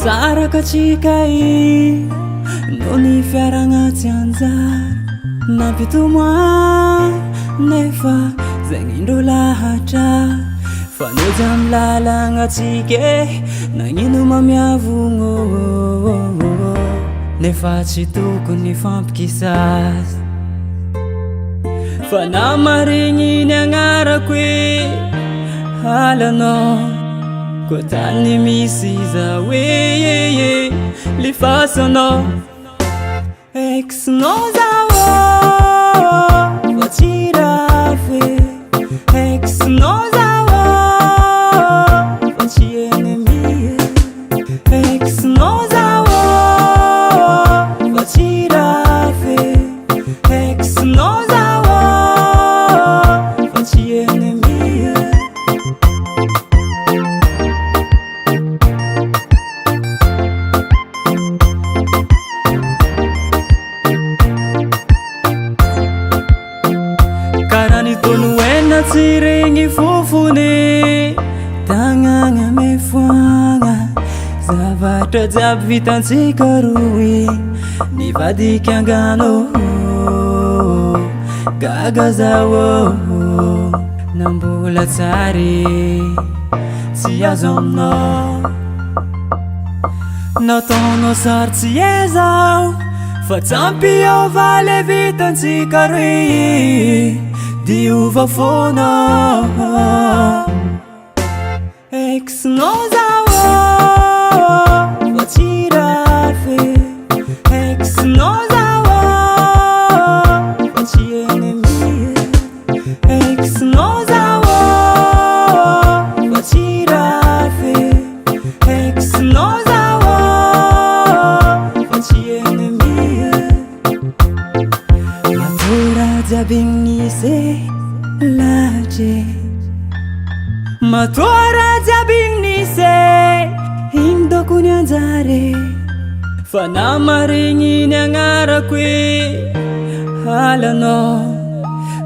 Saraka cikai noni fiaragna tsy anjara nampitomoa nefa zagnindro lahatra faneja amy lalagna tsike nagnino mamiavogno nefa tsy tokony fampikisasy fa namarigny ny agnarako hoe halanao koa tany misy iza hoe lifasanao ex-nao zao fa tsy rafy ex-nao zao fa tsy ennemi ex-nao zao fa tsy rafy ex-nao zao fa tsy ennemi tsy regny fofony tagnagna mefoagna zavatra jiaby vitantsika roy nivadiky angano gaga zao nambola tsary tsy azo aminao nataonao sarotsy ezao fa tsampiova le vitantsika roy diova fona ex-nao zao fa tsy rafy ex-nao zao fa tsy ennemi ex-nao zao fa tsy rafy ex-nao zao fa tsy ennemi matora jiaby nisy laje matora jiaby nisy indoko ny anjare fa namarigny ny agnarako hoe halanao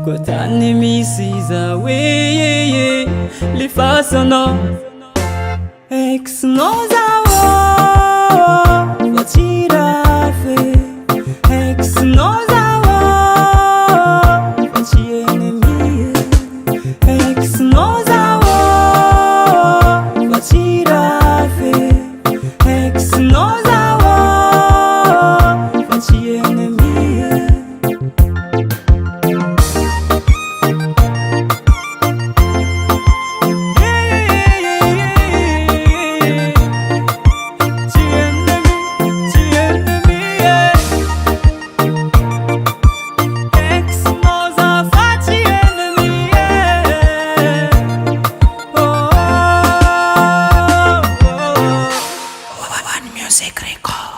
koa tany misy iza hoe lifasanao ex-nao zao fa tsy rafy ex-nao zao fa tsy ennemi ex-nao zao fa tsy rafy ex-nao zao fa tsy ennemi Music record.